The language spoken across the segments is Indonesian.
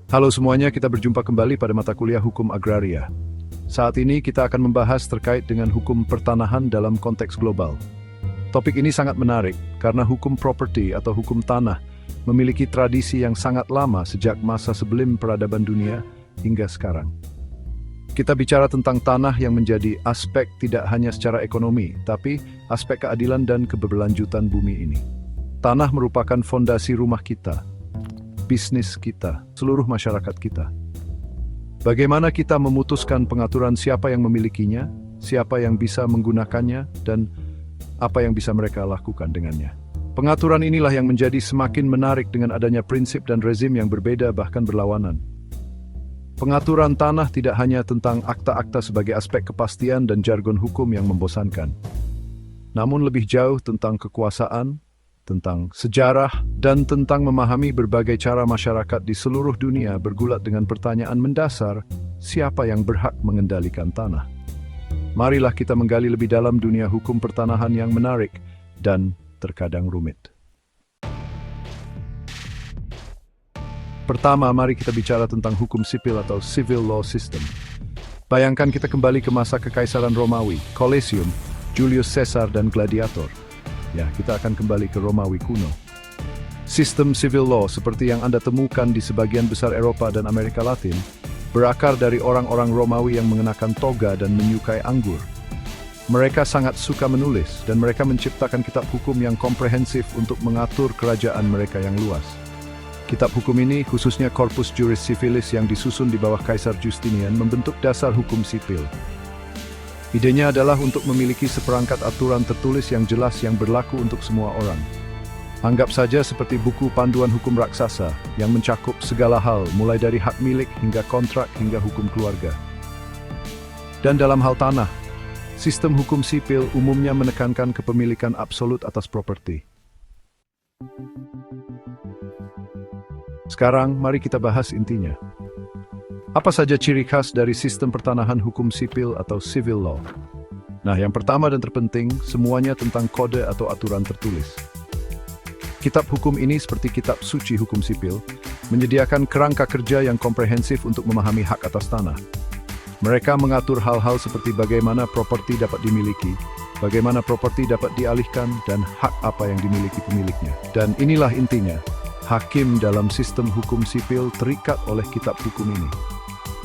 Halo semuanya, kita berjumpa kembali pada mata kuliah Hukum Agraria. Saat ini kita akan membahas terkait dengan hukum pertanahan dalam konteks global. Topik ini sangat menarik karena hukum properti atau hukum tanah memiliki tradisi yang sangat lama sejak masa sebelum peradaban dunia hingga sekarang. Kita bicara tentang tanah yang menjadi aspek tidak hanya secara ekonomi, tapi aspek keadilan dan keberlanjutan bumi ini. Tanah merupakan fondasi rumah kita, bisnis kita, seluruh masyarakat kita. Bagaimana kita memutuskan pengaturan siapa yang memilikinya, siapa yang bisa menggunakannya, dan apa yang bisa mereka lakukan dengannya. Pengaturan inilah yang menjadi semakin menarik dengan adanya prinsip dan rezim yang berbeda bahkan berlawanan. Pengaturan tanah tidak hanya tentang akta-akta sebagai aspek kepastian dan jargon hukum yang membosankan, namun lebih jauh tentang kekuasaan, tentang sejarah, dan tentang memahami berbagai cara masyarakat di seluruh dunia bergulat dengan pertanyaan mendasar, siapa yang berhak mengendalikan tanah? Marilah kita menggali lebih dalam dunia hukum pertanahan yang menarik dan terkadang rumit. Pertama, mari kita bicara tentang hukum sipil atau civil law system. Bayangkan kita kembali ke masa Kekaisaran Romawi, Colosseum, Julius Caesar, dan gladiator. Ya, kita akan kembali ke Romawi kuno. Sistem civil law seperti yang Anda temukan di sebagian besar Eropa dan Amerika Latin berakar dari orang-orang Romawi yang mengenakan toga dan menyukai anggur. Mereka sangat suka menulis dan mereka menciptakan kitab hukum yang komprehensif untuk mengatur kerajaan mereka yang luas. Kitab hukum ini, khususnya Corpus Juris Civilis yang disusun di bawah Kaisar Justinian, membentuk dasar hukum sipil. Idenya adalah untuk memiliki seperangkat aturan tertulis yang jelas yang berlaku untuk semua orang. Anggap saja seperti buku panduan hukum raksasa yang mencakup segala hal mulai dari hak milik hingga kontrak hingga hukum keluarga. Dan dalam hal tanah, sistem hukum sipil umumnya menekankan kepemilikan absolut atas properti. Sekarang mari kita bahas intinya. Apa saja ciri khas dari sistem pertanahan hukum sipil atau civil law? Nah, yang pertama dan terpenting, semuanya tentang kode atau aturan tertulis. Kitab hukum ini seperti kitab suci hukum sipil, menyediakan kerangka kerja yang komprehensif untuk memahami hak atas tanah. Mereka mengatur hal-hal seperti bagaimana properti dapat dimiliki, bagaimana properti dapat dialihkan, dan hak apa yang dimiliki pemiliknya. Dan inilah intinya, hakim dalam sistem hukum sipil terikat oleh kitab hukum ini.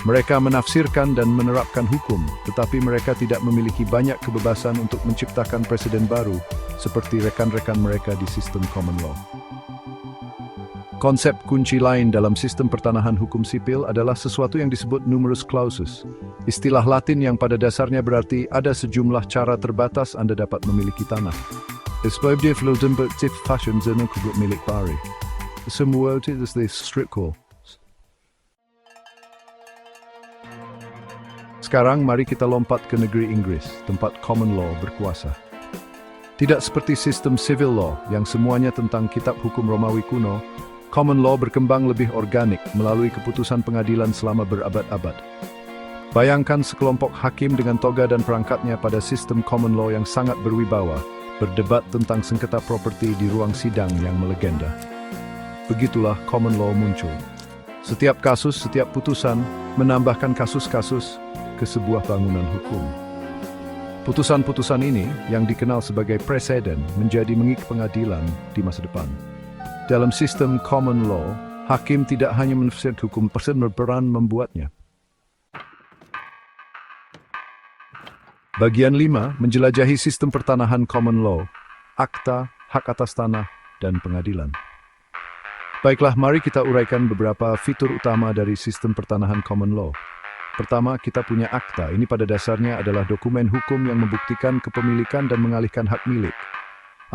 Mereka menafsirkan dan menerapkan hukum, tetapi mereka tidak memiliki banyak kebebasan untuk menciptakan presiden baru, seperti rekan-rekan mereka di sistem common law. Konsep kunci lain dalam sistem pertanahan hukum sipil adalah sesuatu yang disebut numerus clausus, istilah Latin yang pada dasarnya berarti ada sejumlah cara terbatas Anda dapat memiliki tanah. Semua itu strict call. Sekarang mari kita lompat ke negeri Inggris, tempat common law berkuasa. Tidak seperti sistem civil law yang semuanya tentang kitab hukum Romawi kuno, common law berkembang lebih organik melalui keputusan pengadilan selama berabad-abad. Bayangkan sekelompok hakim dengan toga dan perangkatnya pada sistem common law yang sangat berwibawa, berdebat tentang sengketa properti di ruang sidang yang melegenda. Begitulah common law muncul. Setiap kasus, setiap putusan menambahkan kasus-kasus ke sebuah bangunan hukum. Putusan-putusan ini, yang dikenal sebagai preseden, menjadi mengik pengadilan di masa depan. Dalam sistem common law, hakim tidak hanya menafsirkan hukum, presiden berperan membuatnya. Bagian 5, menjelajahi sistem pertanahan common law, akta, hak atas tanah, dan pengadilan. Baiklah, mari kita uraikan beberapa fitur utama dari sistem pertanahan common law. Pertama, kita punya akta. Ini pada dasarnya adalah dokumen hukum yang membuktikan kepemilikan dan mengalihkan hak milik.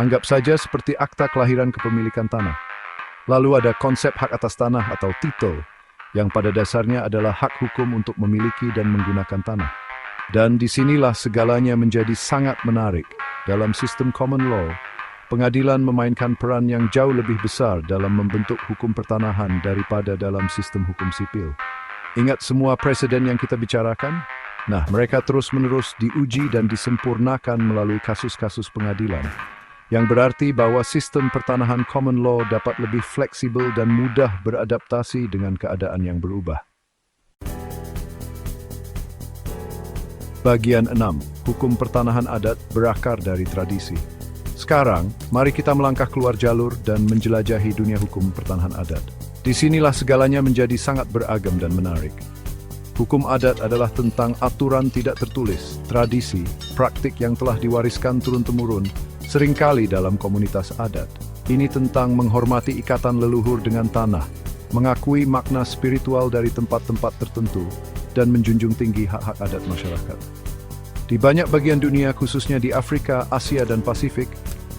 Anggap saja seperti akta kelahiran kepemilikan tanah. Lalu ada konsep hak atas tanah atau title, yang pada dasarnya adalah hak hukum untuk memiliki dan menggunakan tanah. Dan disinilah segalanya menjadi sangat menarik. Dalam sistem common law, pengadilan memainkan peran yang jauh lebih besar dalam membentuk hukum pertanahan daripada dalam sistem hukum sipil. Ingat semua preseden yang kita bicarakan? Nah, mereka terus-menerus diuji dan disempurnakan melalui kasus-kasus pengadilan. yang berarti bahwa sistem pertanahan common law dapat lebih fleksibel dan mudah beradaptasi dengan keadaan yang berubah. Bagian 6. Hukum pertanahan adat berakar dari tradisi. Sekarang, mari kita melangkah keluar jalur dan menjelajahi dunia hukum pertanahan adat. Disinilah segalanya menjadi sangat beragam dan menarik. Hukum adat adalah tentang aturan tidak tertulis, tradisi, praktik yang telah diwariskan turun-temurun, seringkali dalam komunitas adat. Ini tentang menghormati ikatan leluhur dengan tanah, mengakui makna spiritual dari tempat-tempat tertentu, dan menjunjung tinggi hak-hak adat masyarakat. Di banyak bagian dunia, khususnya di Afrika, Asia, dan Pasifik,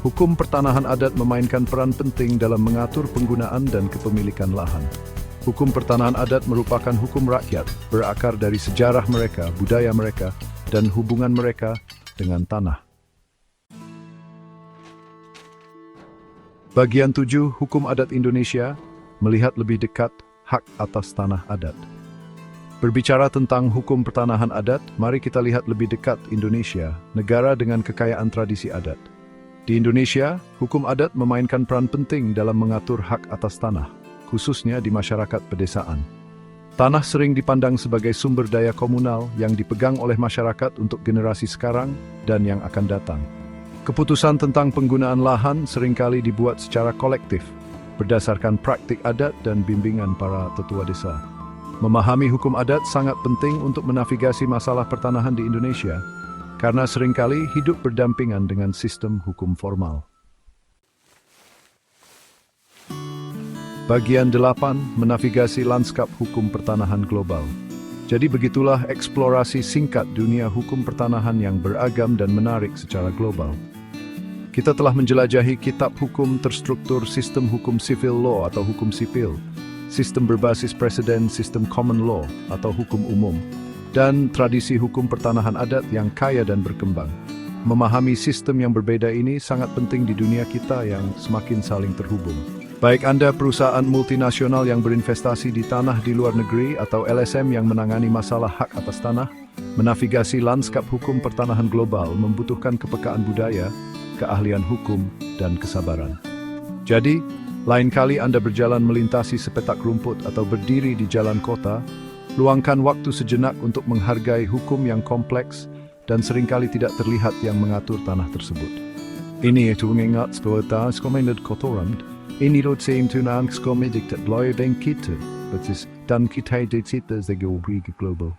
hukum pertanahan adat memainkan peran penting dalam mengatur penggunaan dan kepemilikan lahan. Hukum pertanahan adat merupakan hukum rakyat, berakar dari sejarah mereka, budaya mereka, dan hubungan mereka dengan tanah. Bagian 7, Hukum Adat Indonesia, melihat lebih dekat hak atas tanah adat. Berbicara tentang hukum pertanahan adat, mari kita lihat lebih dekat Indonesia, negara dengan kekayaan tradisi adat. Di Indonesia, hukum adat memainkan peran penting dalam mengatur hak atas tanah, khususnya di masyarakat pedesaan. Tanah sering dipandang sebagai sumber daya komunal yang dipegang oleh masyarakat untuk generasi sekarang dan yang akan datang. Keputusan tentang penggunaan lahan seringkali dibuat secara kolektif, berdasarkan praktik adat dan bimbingan para tetua desa. Memahami hukum adat sangat penting untuk menavigasi masalah pertanahan di Indonesia, karena seringkali hidup berdampingan dengan sistem hukum formal. Bagian 8, menavigasi lanskap hukum pertanahan global. Jadi begitulah eksplorasi singkat dunia hukum pertanahan yang beragam dan menarik secara global. Kita telah menjelajahi kitab hukum terstruktur sistem hukum civil law atau hukum sipil, sistem berbasis preseden, sistem common law atau hukum umum, dan tradisi hukum pertanahan adat yang kaya dan berkembang. Memahami sistem yang berbeda ini sangat penting di dunia kita yang semakin saling terhubung. Baik Anda perusahaan multinasional yang berinvestasi di tanah di luar negeri atau LSM yang menangani masalah hak atas tanah, menavigasi lanskap hukum pertanahan global membutuhkan kepekaan budaya, keahlian hukum, dan kesabaran. Jadi, lain kali Anda berjalan melintasi sepetak rumput atau berdiri di jalan kota, luangkan waktu sejenak untuk menghargai hukum yang kompleks dan seringkali tidak terlihat yang mengatur tanah tersebut. Ini itu mengingat bahwa komendat kotoran, ini seem tunang komediktat loy dan kita, betis dan kita dicita sebagai global.